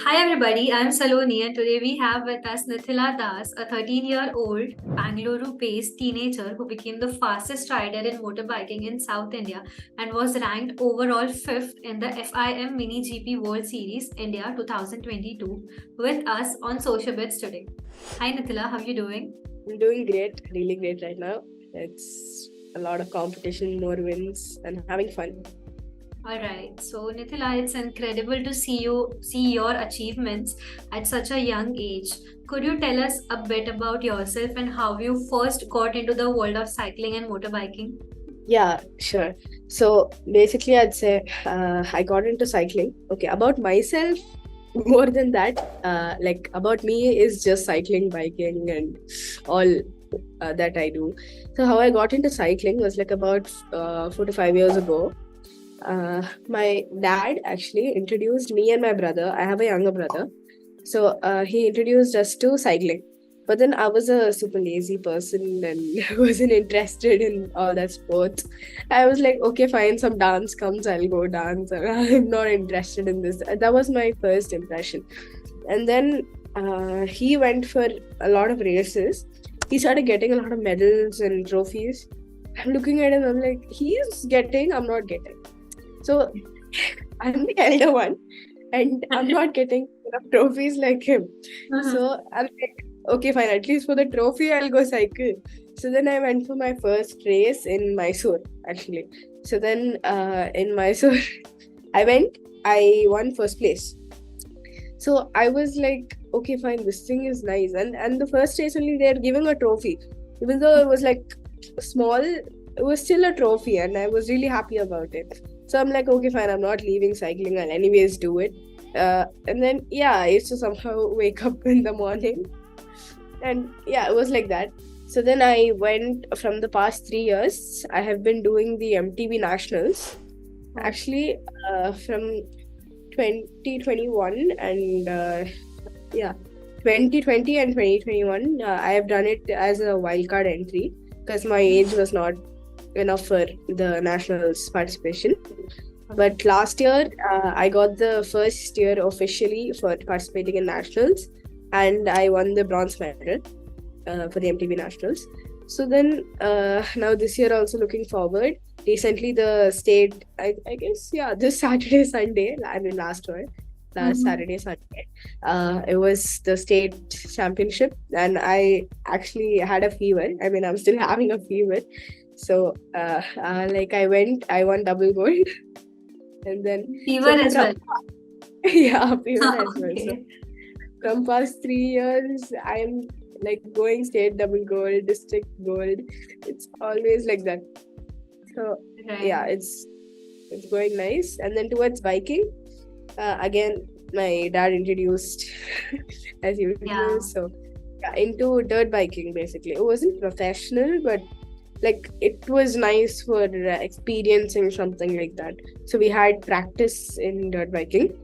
Hi everybody, I'm Saloni and today we have with us Nithila Das, a 13-year-old Bangalore-based teenager who became the fastest rider in motorbiking in South India and was ranked overall 5th in the FIM Mini GP World Series India 2022 with us on Social Bits today. Hi Nithila, how are you doing? I'm doing great, really great right now. It's a lot of competition, more wins, and having fun. All right. So, Nithila, it's incredible to see your achievements at such a young age. Could you tell us a bit about yourself and how you first got into the world of cycling and motorbiking? Yeah, sure. So basically, I'd say I got into cycling. Okay, about myself, more than that, like about me is just cycling, biking, and all that I do. So how I got into cycling was like about 4 to 5 years ago. My dad actually introduced me and my brother. I have a younger brother. So he introduced us to cycling. But then I was a super lazy person and wasn't interested in all that sports. I was like, okay, fine, some dance comes, I'll go dance. I'm not interested in this. That was my first impression. And then he went for a lot of races. He started getting a lot of medals and trophies. I'm looking at him, I'm like, he's getting, I'm not getting. So I'm the elder one and I'm not getting enough trophies like him. So I'm like, okay, fine, at least for the trophy, I'll go cycle. So then I went for my first race in Mysore, actually. So then in Mysore, I won first place. So I was like, okay, fine, this thing is nice. And the first race only, they're giving a trophy. Even though it was like small, it was still a trophy, and I was really happy about it. So I'm like, okay, fine, I'm not leaving cycling, I'll anyways do it. And then, yeah, I used to somehow wake up in the morning. And yeah, it was like that. So then I went from the past 3 years, I have been doing the MTB Nationals. Actually, from 2021 and yeah, 2020 and 2021, I have done it as a wildcard entry because my age was not enough for the nationals participation. But last year, I got the first year officially for participating in nationals, and I won the bronze medal for the MTB nationals. So then now this year also looking forward. Recently the state, I guess, yeah, this Saturday, Sunday, I mean last Saturday, Sunday, it was the state championship, and I actually had a fever. I mean, I'm still having a fever. So like I won double gold. And then Fever so as well. yeah, fever as well. So Okay. from past 3 years, I'm like going state double gold, district gold. It's always like that. So yeah, Right. it's going nice. And then towards biking, again, my dad introduced as usual. Yeah. So yeah, into dirt biking basically. It wasn't professional, but like it was nice for experiencing something like that. So we had practice in dirt biking.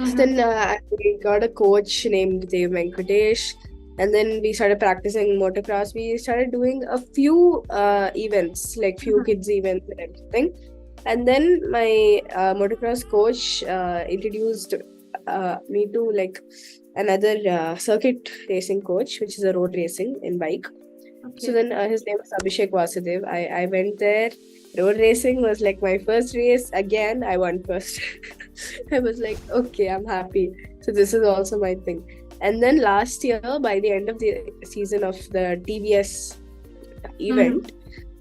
So then I got a coach named Dev Venkatesh, and then we started practicing motocross. We started doing a few events, like few kids events and everything. And then my motocross coach introduced me to like another circuit racing coach, which is a road racing in bike. So Okay. then his name was Abhishek Vasudev. I went there. Road racing was like my first race. Again, I won first. I was like, okay, I'm happy. So this is also my thing. And then last year, by the end of the season of the TBS event,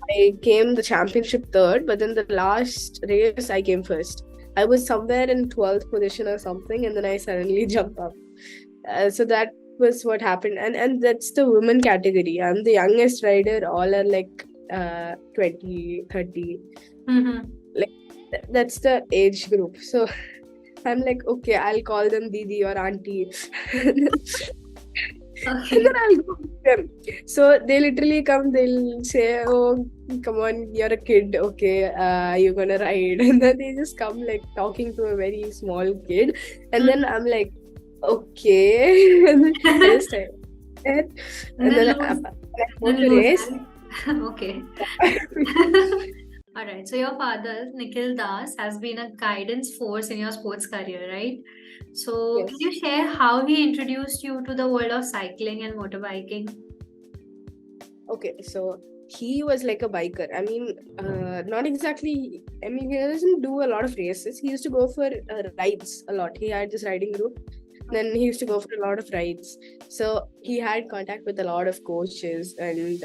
I came the championship third, but then the last race I came first. I was somewhere in 12th position or something, and then I suddenly jumped up. So that was what happened, and that's the women category. I'm the youngest rider. All are like 20, 30. Like that's the age group. So I'm like, okay, I'll call them Didi or Auntie. And Okay. then I'll go with them. So they literally come, they'll say, oh, come on, you're a kid, okay, you're gonna ride. And then they just come like talking to a very small kid. And then I'm like, okay. And then I just start. And And then then lose, I go then to lose. race. Okay. All right. So your father, Nikhil Das, has been a guidance force in your sports career, right? So, can Yes. you share how he introduced you to the world of cycling and motorbiking? Okay, so he was like a biker. I mean, not exactly. I mean, he doesn't do a lot of races. He used to go for rides a lot. He had this riding group. Then he used to go for a lot of rides. So he had contact with a lot of coaches and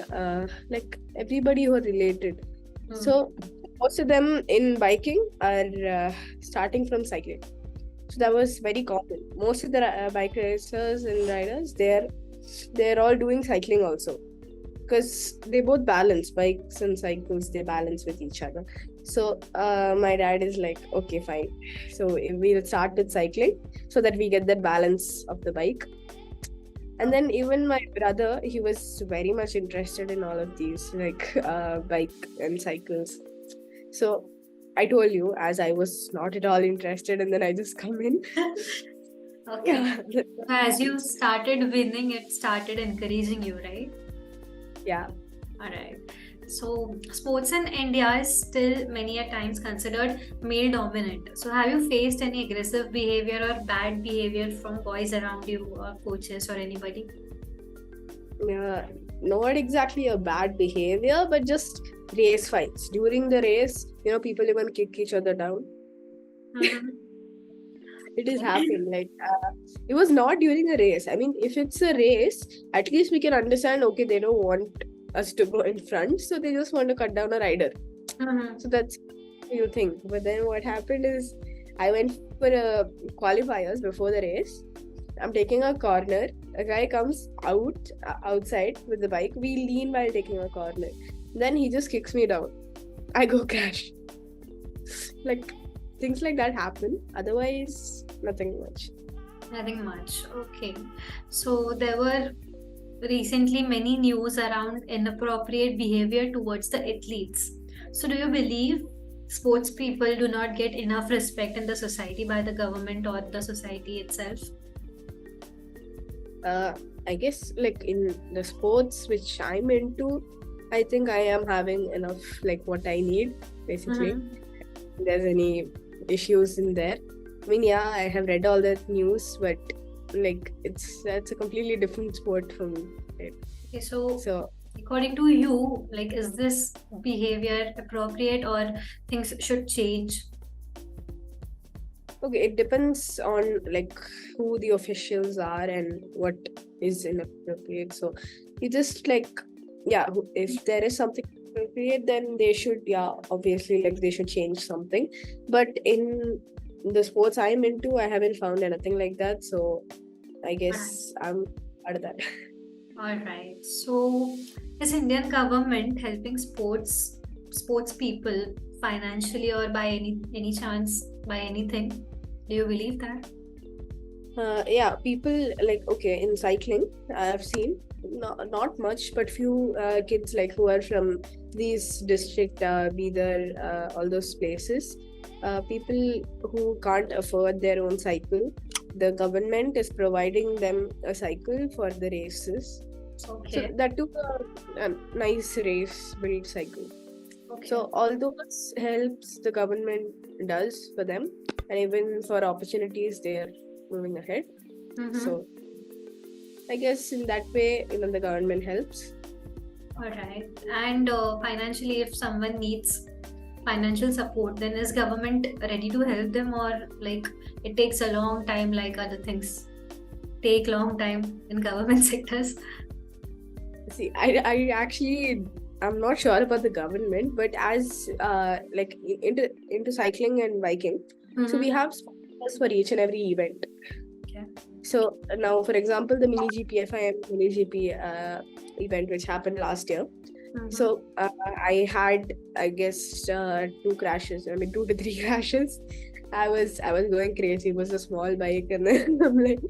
like everybody who are related. Hmm. So most of them in biking are starting from cycling. So that was very common. Most of the bike racers and riders, they're all doing cycling also, because they both balance bikes and cycles, they balance with each other. So my dad is like, okay, fine, so we'll start with cycling so that we get that balance of the bike. And then even my brother, he was very much interested in all of these, like bike and cycles. So I told you, as I was not at all interested, and then I just come in. Okay. Yeah, that's So what as you happens. started winning, it started encouraging you, right? Yeah. All right. So, sports in India is still many a times considered male dominant. So, have you faced any aggressive behavior or bad behavior from boys around you, or coaches, or anybody? Not exactly a bad behavior, but just race fights. During the race, people even kick each other down. Mm-hmm. It has happened. Like, it was not during a race. I mean, if it's a race, at least we can understand, okay, they don't want us to go in front, so they just want to cut down a rider. Mm-hmm. So that's you think. But then what happened is, I went for a qualifiers before the race. I'm taking a corner. A guy comes outside with the bike. We lean while taking a corner. Then he just kicks me down. I go crash. Like, things like that happen. Otherwise, nothing much. Nothing much. Okay. So, there were recently many news around inappropriate behavior towards the athletes. So, do you believe sports people do not get enough respect in the society by the government or the society itself? Uh, I guess like in the sports which I'm into, I think I am having enough like what I need basically. Mm-hmm. If there's any issues in there. I mean, yeah, I have read all that news, but like that's a completely different sport from it. Okay, so So according to you, like, is this behavior appropriate or things should change? okay, it depends on like who the officials are and what is inappropriate. So you just like, yeah, if there is something appropriate, then they should, yeah, obviously, like they should change something. But in the sports I'm into, I haven't found anything like that. So I guess I'm out of that. All right. So, is Indian government helping sports people financially or by any chance by anything? Do you believe that? Yeah, people like, okay, in cycling, I've seen not much, but few kids like who are from these district, Bidar, all those places. People who can't afford their own cycle, the government is providing them a cycle for the races. So Okay. that too, a nice race built cycle. Okay. So all those helps the government does for them, and even for opportunities, they are moving ahead. Mm-hmm. So I guess in that way, the government helps. All right. And financially, if someone needs financial support, then is government ready to help them, or like it takes a long time, like other things take long time in government sectors? See, I actually I'm not sure about the government, but as like into cycling and biking, so we Mm-hmm. have sponsors for each and every event. Okay. So now, for example, the mini GP FIM mini GP event which happened last year. Mm-hmm. So I had, I guess, 2 crashes. I mean, 2 to 3 crashes. I was going crazy. It was a small bike, and then I'm like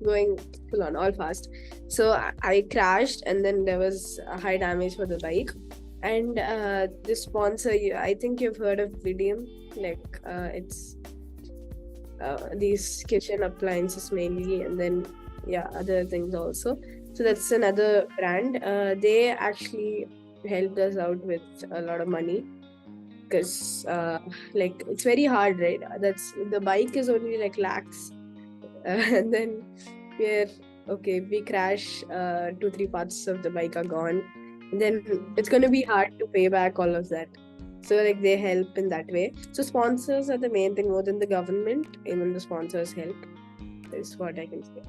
going full on, all fast. So I crashed, and then there was a high damage for the bike. And the sponsor, I think you've heard of Vidium. Like it's these kitchen appliances mainly, and then yeah, other things also. So that's another brand. They actually helped us out with a lot of money, because like it's very hard, right? That's the bike is only like lakhs, and then we crash, 2-3 parts of the bike are gone. And then it's going to be hard to pay back all of that. So like they help in that way. So sponsors are the main thing more than the government. Even the sponsors help. Is what I can say.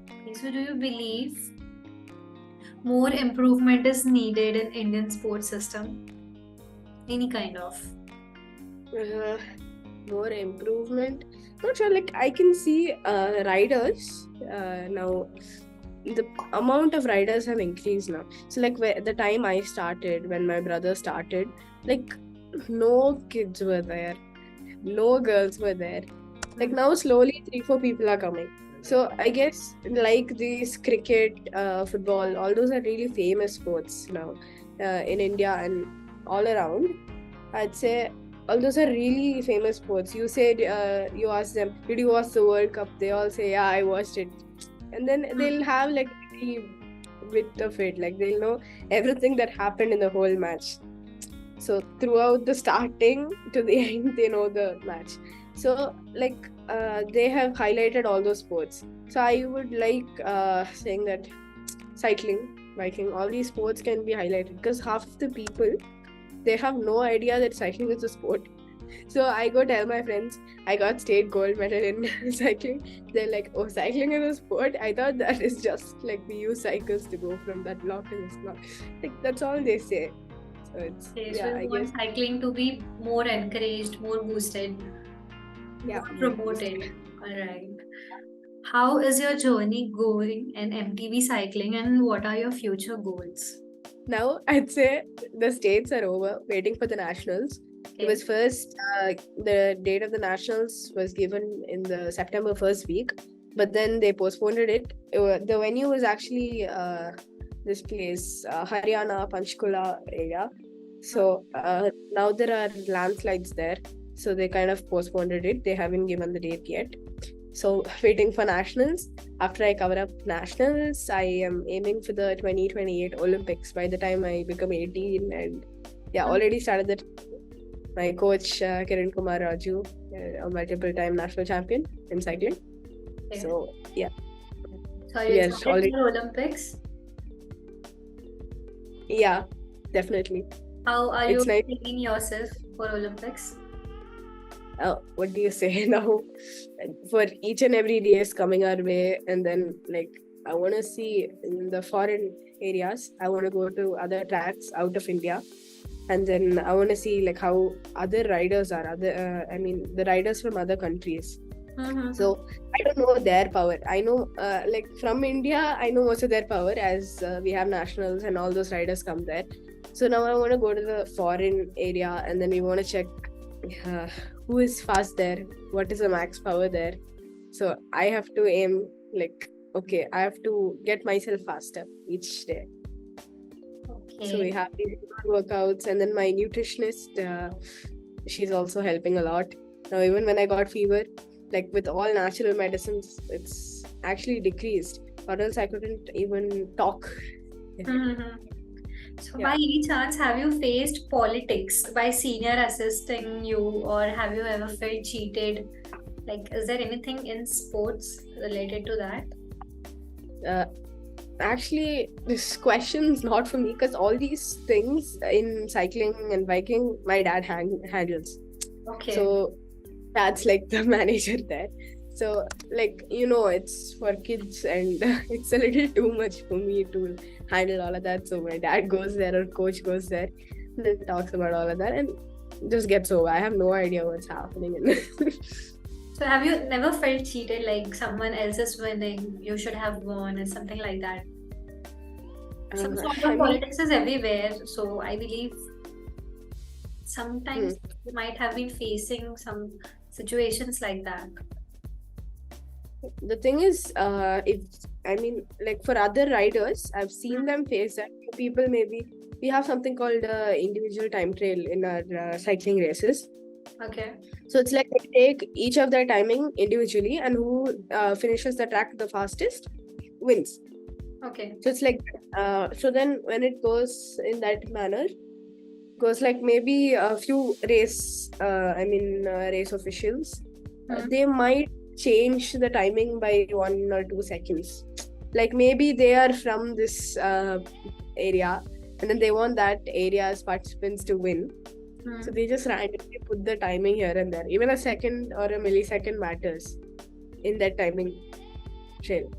Okay, so do you believe more improvement is needed in Indian sports system? Any kind of. More improvement. Not sure. Like I can see riders now. The amount of riders have increased now. So like the time I started, when my brother started, like no kids were there, no girls were there. Like now slowly 3-4 people are coming. So I guess like these cricket, football, all those are really famous sports now in India and all around. I'd say all those are really famous sports. You said you asked them, did you watch the World Cup? They all say, yeah, I watched it. And then they'll have like a bit of it, like they'll know everything that happened in the whole match. So throughout the starting to the end, they know the match. So like they have highlighted all those sports. So I would like saying that cycling, biking, all these sports can be highlighted because half of the people, they have no idea that cycling is a sport. So I go tell my friends I got state gold medal in cycling. They're like, oh, cycling is a sport? I thought that is just like we use cycles to go from that block to this block. Like that's all they say. So it's Okay, yeah, so I you want guess cycling to be more encouraged, more boosted, yeah. more promoted. Alright. How is your journey going in MTB cycling and what are your future goals? Now I'd say the states are over, waiting for the nationals. It was first the date of the nationals was given in the September first week, but then they postponed it. The venue was actually this place, Haryana, Panchkula area. So now there are landslides there, so they kind of postponed it. They haven't given the date yet. So waiting for nationals. After I cover up nationals, I am aiming for the 2028 Olympics by the time I become 18. And yeah, already started that. My coach Kiran Kumar Raju, a multiple time national champion in cycling. Okay. So yeah. So are you excited for Olympics? Yeah, definitely. How are you training yourself for Olympics? What do you say now? For each and every race coming our way, and then like I want to see in the foreign areas. I want to go to other tracks out of India, and then I want to see like how other riders are. The riders from other countries. Mm-hmm. So I don't know their power. I know like from India, I know most of their power as we have nationals and all those riders come there. So now I want to go to the foreign area, and then we want to check who is fast there, what is the max power there. So I have to aim like, okay, I have to get myself faster each day. Okay. So we have these workouts, and then my nutritionist, she's also helping a lot. Now even when I got fever, like with all natural medicines, it's actually decreased, or else I couldn't even talk. Mm-hmm. So by any chance, have you faced politics by senior assisting you, or have you ever felt cheated? Like, is there anything in sports related to that? Actually, this question is not for me because all these things in cycling and biking, my dad handles. Okay. So that's like the manager there. So like, it's for kids and it's a little too much for me to handle all of that. So my dad goes there or coach goes there and then talks about all of that and just gets over. I have no idea what's happening. So have you never felt cheated, like someone else is winning, you should have won or something like that? Some sort of politics is everywhere. So I believe sometimes you might have been facing some situations like that. The thing is, for other riders, I've seen them face that. People, maybe we have something called individual time trial in our cycling races. Okay. So it's like they take each of their timing individually, and who finishes the track the fastest wins. Okay. So it's like, so then when it goes in that manner, goes like maybe a few race officials, they might change the timing by 1 or 2 seconds. Like maybe they are from this area, and then they want that area's participants to win. So they just randomly put the timing here and there. Even a second or a millisecond matters in that timing trail.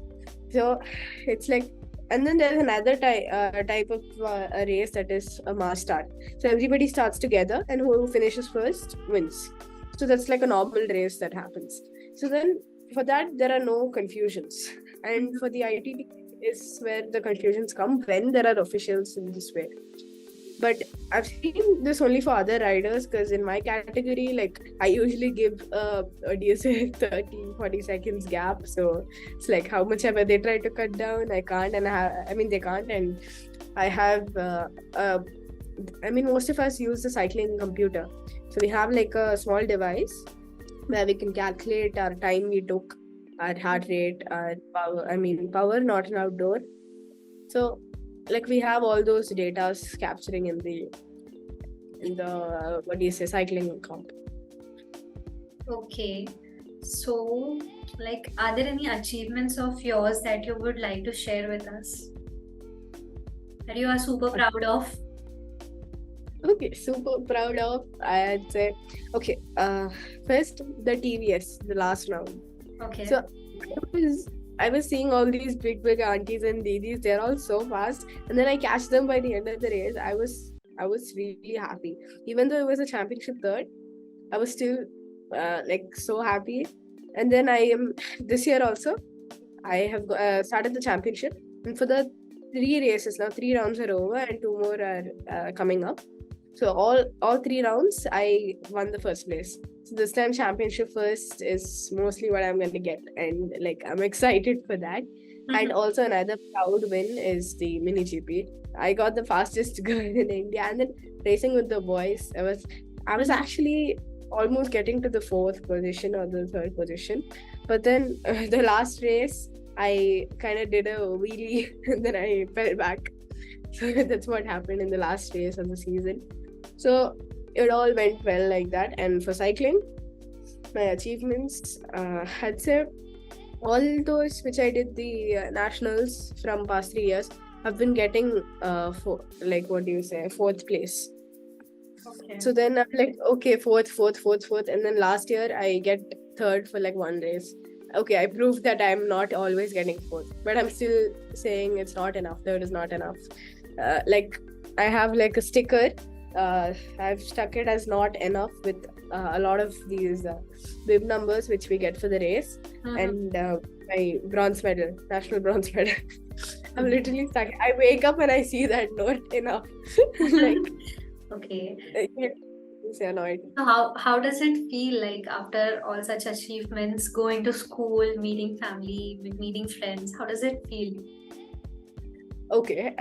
So it's like, and then there's another type of a race that is a mass start. So everybody starts together, and who finishes first wins. So that's like a normal race that happens. So then for that there are no confusions, and for the ITT is where the confusions come when there are officials in this way. But I've seen this only for other riders, because in my category, like I usually give what do you say 30-40 seconds gap. So it's like how much ever they try to cut down, I can't, and I mean they can't. And I have I mean most of us use the cycling computer, so we have like a small device where we can calculate our time we took, our heart rate, our power. I mean power, not an outdoor. So like we have all those data capturing in the what do you say, cycling comp. Okay. So, like, are there any achievements of yours that you would like to share with us that you are super proud of? Okay, super proud of, I'd say. Okay, first the TVS, the last round. Okay. So I was seeing all these big aunties and didis, they're all so fast, and then I catch them by the end of the race. I was really happy. Even though it was a championship third, I was still like so happy. And then I am this year also, I have started the championship, and for the 3 races now, 3 rounds are over and 2 more are coming up. So all 3 rounds I won the first place. So this time championship first is mostly what I'm going to get, and like I'm excited for that. And also another proud win is the mini GP. I got the fastest girl in India, and then racing with the boys. I was actually almost getting to the 4th position or the 3rd position, but then the last race I kind of did a wheelie and then I fell back. So that's what happened in the last race of the season. So it all went well like that. And for cycling, my achievements, I'd say all those which I did the nationals from past 3 years, I've been getting like what do you say, 4th place. Okay. So then I'm like, okay, fourth, and then last year I get 3rd for like one race. Okay, I proved that I'm not always getting 4th, but I'm still saying it's not enough. Third is not enough. Like I have like a sticker. I've stuck it as not enough with a lot of these bib numbers which we get for the race, and my bronze medal, national bronze medal. I'm literally stuck. I wake up and I see that not enough. Like, okay. It's annoyed. So how does it feel like after all such achievements, going to school, meeting family, meeting friends? How does it feel? Okay,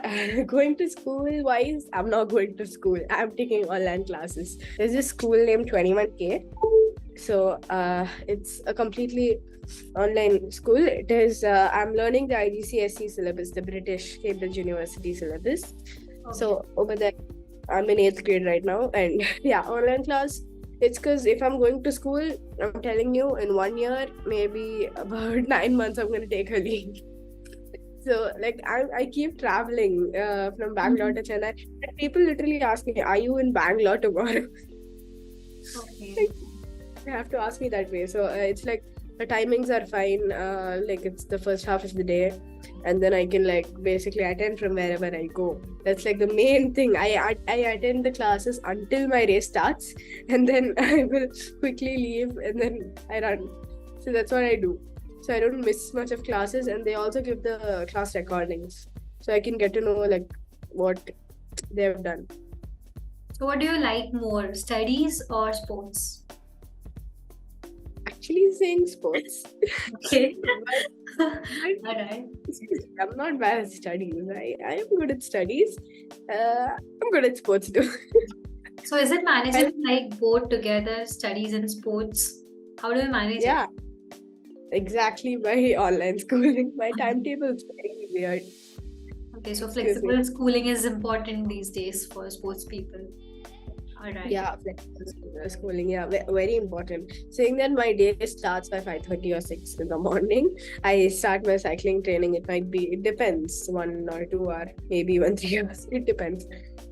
going to school wise, I'm not going to school. I'm taking online classes. There's this school named 21K. So it's a completely online school. It is I'm learning the IGCSE syllabus, the British Cambridge University syllabus. Okay. So over there, I'm in 8th grade right now, and yeah, online class. It's because if I'm going to school, I'm telling you, in 1 year, maybe about 9 months, I'm going to take a leave. So like I keep traveling from Bangalore to Chennai, and people literally ask me, "Are you in Bangalore tomorrow?" Okay. They have to ask me that way. So it's like the timings are fine. Like it's the first half of the day, and then I can like basically attend from wherever I go. That's like the main thing. I attend the classes until my race starts, and then I will quickly leave, and then I run. So that's what I do. So I don't miss much of classes, and they also give the class recordings, so I can get to know like what they have done. So what do you like more, studies or sports? Actually, saying sports. Okay. But All right. I'm not bad at studies. I am good at studies. I'm good at sports too. So is it managing like both together, studies and sports? How do you manage Yeah, it? exactly. My online schooling, my timetable is very weird. Okay, so Excuse me. flexible schooling is important these days for sports people. All right. Yeah, flexible schooling. Yeah, very important. Saying that my day starts by 5:30 or 6 in the morning. I start my cycling training. It depends, 1 or 2 or maybe even 3 hours. It depends.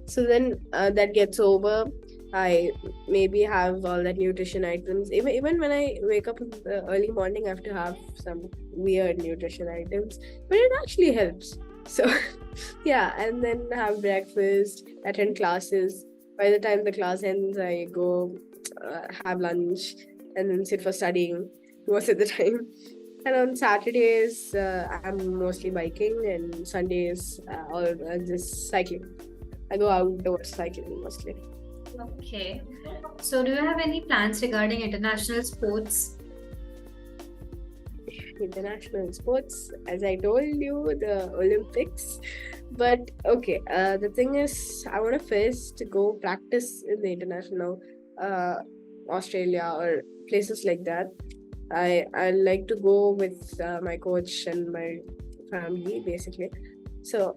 So then that gets over. I maybe have all that nutrition items. Even when I wake up in the early morning, I have to have some weird nutrition items, but it actually helps. So yeah, and then have breakfast, attend classes. By the time the class ends, I go have lunch and then sit for studying most of the time. And on Saturdays, I'm mostly biking, and Sundays, or just cycling. I go outdoors cycling mostly. Okay. So, do you have any plans regarding international sports? International sports, as I told you, the Olympics. But okay, the thing is, I want to first go practice in the international, uh, Australia or places like that. I like to go with my coach and my family basically. So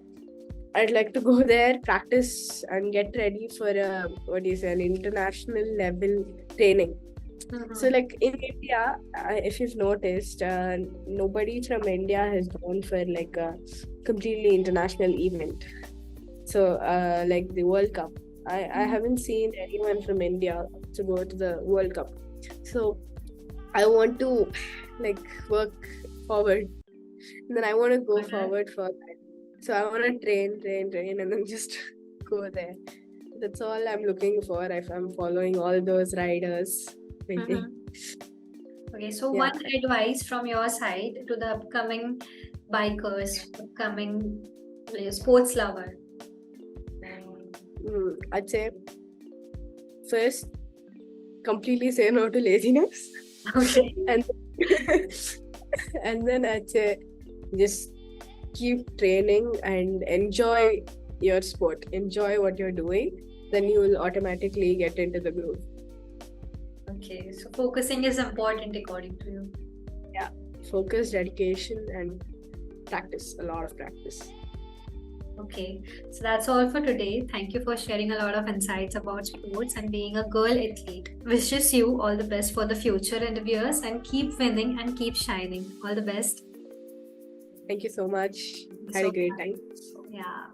I'd like to go there, practice, and get ready for an international level training. So, like in India, if you've noticed, nobody from India has gone for like a completely international event. So, like the World Cup, I haven't seen anyone from India to go to the World Cup. So, I want to like work forward, and then I want to go forward for that. So, I want to train, and then just go there. That's all I'm looking for if I'm following all those riders. Okay, so Yeah. one advice from your side to the upcoming bikers, upcoming sports lover. I'd say first, completely say no to laziness. Okay. And then I'd say just keep training and enjoy your sport. Enjoy what you're doing. Then you will automatically get into the groove. Okay, so focusing is important according to you. Yeah, focus, dedication, and practice. A lot of practice. Okay, so that's all for today. Thank you for sharing a lot of insights about sports and being a girl athlete. Wishes you all the best for the future endeavors and keep winning and keep shining. All the best. Thank you so much. Had a great time. Yeah.